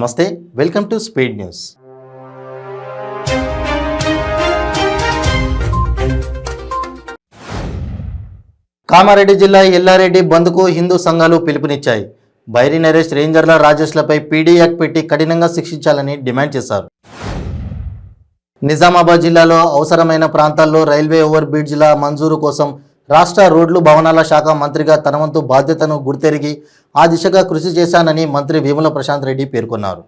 నమస్తే, welcome to speed news. Kamareddy జిల్లా ఎల్లారెడ్డి బంద్కు హిందూ సంఘాలు పిలుపునిచ్చాయి. బైరి నరేష్, రేంజర్ల రాజేష్లపై పీడీ యాక్ట్ పెట్టి కఠినంగా శిక్షించాలని డిమాండ్ చేశారు. నిజామాబాద్ జిల్లాలో అవసరమైన ప్రాంతాల్లో రైల్వే ఓవర్ బ్రిడ్జ్ల మంజూరు కోసం రాష్ట్ర రోడ్లు భవనాల శాఖ మంత్రిగా తన వంతు బాధ్యతను గుర్తెరిగి ఆ దిశగా కృషి చేశానని మంత్రి వేముల ప్రశాంత్ రెడ్డి పేర్కొన్నారు.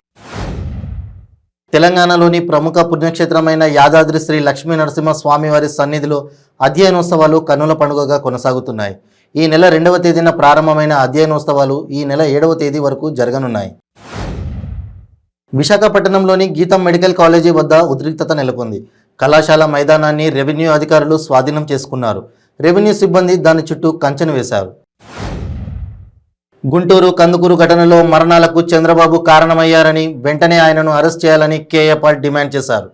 తెలంగాణలోని ప్రముఖ పుణ్యక్షేత్రమైన యాదాద్రి శ్రీ లక్ష్మీ నరసింహ స్వామివారి సన్నిధిలో అధ్యయనోత్సవాలు కన్నుల పండుగగా కొనసాగుతున్నాయి. ఈ నెల 2వ తేదీన ప్రారంభమైన అధ్యయనోత్సవాలు ఈ నెల 7వ తేదీ వరకు జరగనున్నాయి. విశాఖపట్నంలోని గీతం మెడికల్ కాలేజీ వద్ద ఉద్రిక్తత నెలకొంది. కళాశాల మైదానాన్ని రెవెన్యూ అధికారులు స్వాధీనం చేసుకున్నారు. రెవెన్యూ సిబ్బంది దాని చుట్టూ కంచెను వేశారు. గుంటూరు కందుకూరు ఘటనలో మరణాలకు చంద్రబాబు కారణమయ్యారని, వెంటనే ఆయనను అరెస్ట్ చేయాలని కేఏ పాల్ డిమాండ్ చేశారు.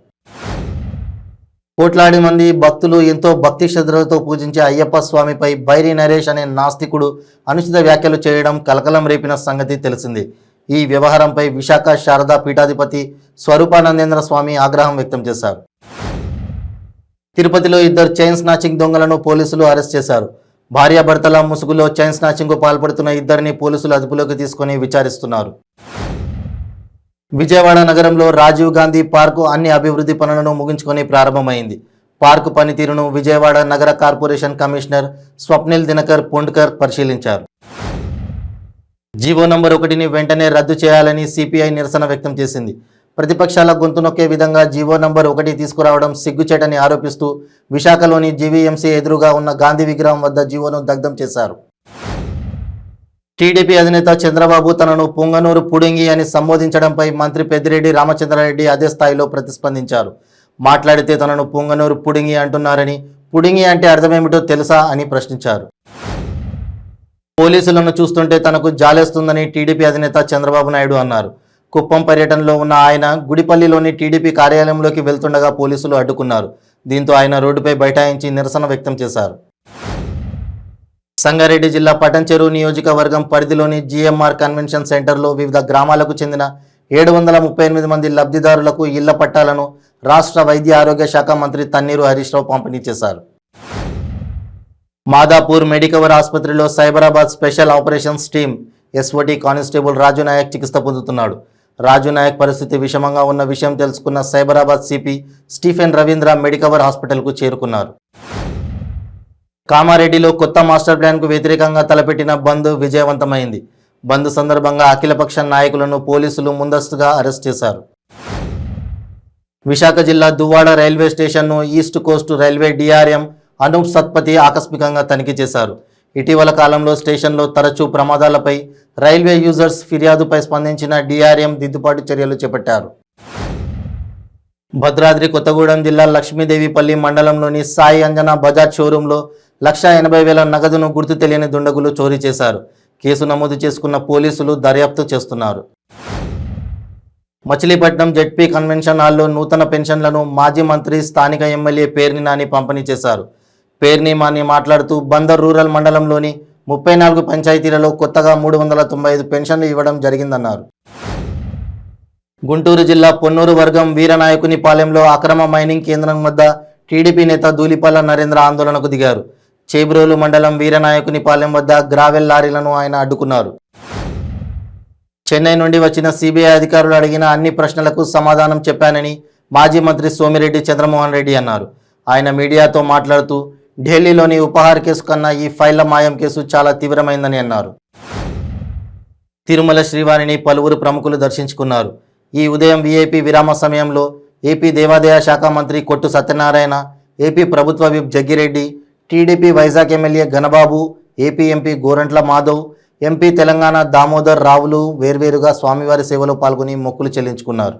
కోట్లాది మంది భక్తులు ఎంతో భక్తి శ్రద్ధలతో పూజించే అయ్యప్ప స్వామిపై బైరి నరేష్ అనే నాస్తికుడు అనుచిత వ్యాఖ్యలు చేయడం కలకలం రేపిన సంగతి తెలిసింది. ఈ వ్యవహారంపై విశాఖ శారదా పీఠాధిపతి స్వరూపానందేంద్ర స్వామి ఆగ్రహం వ్యక్తం చేశారు. తిరుపతిలో 2 చైన్ స్నాచింగ్ దొంగలను పోలీసులు అరెస్ట్ చేశారు. భార్యాభర్తల ముసుగులో చైన్ స్నాచింగ్కు పాల్పడుతున్న 2 పోలీసులు అదుపులోకి తీసుకుని విచారిస్తున్నారు. విజయవాడ నగరంలో రాజీవ్ గాంధీ పార్కు అన్ని అభివృద్ధి పనులను ముగించుకొని ప్రారంభమైంది. పార్కు పనితీరును విజయవాడ నగర కార్పొరేషన్ కమిషనర్ స్వప్నిల్ దినకర్ పొండ్కర్ పరిశీలించారు. జీవో నంబర్ 1ని వెంటనే రద్దు చేయాలని సిపిఐ నిరసన వ్యక్తం చేసింది. ప్రతిపక్షాల గొంతు నొక్కే విధంగా జీవో నంబర్ 1 తీసుకురావడం సిగ్గుచేటని ఆరోపిస్తూ విశాఖలోని జీవీఎంసీ ఎదురుగా ఉన్న గాంధీ విగ్రహం వద్ద జీవోను దగ్ధం చేశారు. టీడీపీ అధినేత చంద్రబాబు తనను పొంగనూరు పుడింగి అని సంబోధించడంపై మంత్రి పెద్దిరెడ్డి రామచంద్రారెడ్డి అదే స్థాయిలో ప్రతిస్పందించారు. మాట్లాడితే తనను పొంగనూరు పుడింగి అంటున్నారని, పుడింగి అంటే అర్థమేమిటో తెలుసా అని ప్రశ్నించారు. పోలీసులను చూస్తుంటే తనకు జాలేస్తుందని టీడీపీ అధినేత చంద్రబాబు నాయుడు అన్నారు. కుప్పం పర్యటనలో ఉన్న ఆయన గుడిపల్లిలోని టీడీపీ కార్యాలయంలోకి వెళ్తుండగా పోలీసులు అడ్డుకున్నారు. దీంతో ఆయన రోడ్డుపై బైఠాయించి నిరసన వ్యక్తం చేశారు. సంగారెడ్డి జిల్లా పటంచెరు నియోజకవర్గం పరిధిలోని జీఎంఆర్ కన్వెన్షన్ సెంటర్లో వివిధ గ్రామాలకు చెందిన 738 మంది లబ్ధిదారులకు ఇళ్ల పట్టాలను రాష్ట్ర వైద్య ఆరోగ్య శాఖ మంత్రి తన్నీరు హరీష్ రావు పంపిణీ చేశారు. మాదాపూర్ మెడికవర్ ఆసుపత్రిలో Cyberabad special operations team SOT constable Raju Naik చికిత్స పొందుతున్నాడు. రాజు నాయక్ పరిస్థితి విషమంగా ఉన్న విషయం తెలుసుకున్న Cyberabad CP Stephen Ravindra Medicover హాస్పిటల్కు చేరుకున్నారు. కామారెడ్డిలో కొత్త మాస్టర్ ప్లాన్కు వ్యతిరేకంగా తలపెట్టిన బంద్ విజయవంతమైంది. బంద్ సందర్భంగా అఖిలపక్ష నాయకులను పోలీసులు ముందస్తుగా అరెస్ట్ చేశారు. విశాఖ జిల్లా దువ్వాడ రైల్వే స్టేషన్ను East Coast Railway DRM Anup Satpathy ఆకస్మికంగా తనిఖీ చేశారు. ఇటీవల కాలంలో స్టేషన్లో తరచూ ప్రమాదాలపై రైల్వే యూజర్స్ ఫిర్యాదుపై స్పందించిన డిఆర్ఎం దిద్దుబాటు చర్యలు చేపట్టారు. భద్రాద్రి కొత్తగూడెం జిల్లా లక్ష్మీదేవిపల్లి మండలంలోని సాయి అంజనా బజాజ్ షోరూంలో 1,80,000 నగదును గుర్తు తెలియని దుండగులు చోరీ చేశారు. కేసు నమోదు చేసుకున్న పోలీసులు దర్యాప్తు చేస్తున్నారు. మచిలీపట్నం జెడ్పీ కన్వెన్షన్ హాల్లో నూతన పెన్షన్లను మాజీ మంత్రి స్థానిక ఎమ్మెల్యే పేర్ని నాని పంపిణీ చేశారు. పేర్ని నాని మాట్లాడుతూ బందర్ రూరల్ మండలంలోని 34 పంచాయతీలలో కొత్తగా 395 పెన్షన్లు ఇవ్వడం జరిగిందన్నారు. గుంటూరు జిల్లా పొన్నూరు వర్గం వీరనాయకునిపాలెంలో అక్రమ మైనింగ్ కేంద్రం వద్ద టీడీపీ నేత ధూళిపాల నరేంద్ర ఆందోళనకు దిగారు. చేబ్రోలు మండలం వీరనాయకునిపాలెం వద్ద గ్రావెల్ లారీలను ఆయన అడ్డుకున్నారు. చెన్నై నుండి వచ్చిన సిబిఐ అధికారులు అడిగిన అన్ని ప్రశ్నలకు సమాధానం చెప్పానని మాజీ మంత్రి సోమిరెడ్డి చంద్రమోహన్ రెడ్డి అన్నారు. ఆయన మీడియాతో మాట్లాడుతూ ఢిల్లీలోని ఉపహార్ కేసు కన్నా ఈ ఫైళ్ల మాయం కేసు చాలా తీవ్రమైందని అన్నారు. తిరుమల శ్రీవారిని పలువురు ప్రముఖులు దర్శించుకున్నారు. ఈ ఉదయం వీఐపీ విరామ సమయంలో ఏపీ దేవాదాయ శాఖ మంత్రి కొట్టు సత్యనారాయణ, ఏపీ ప్రభుత్వ whip Jaggireddy, TDP Vizag MLA Ganababu, AP MP Gorantla Madhav, MP Telangana Damodar రావులు వేర్వేరుగా స్వామివారి సేవలో పాల్గొని మొక్కులు చెల్లించుకున్నారు.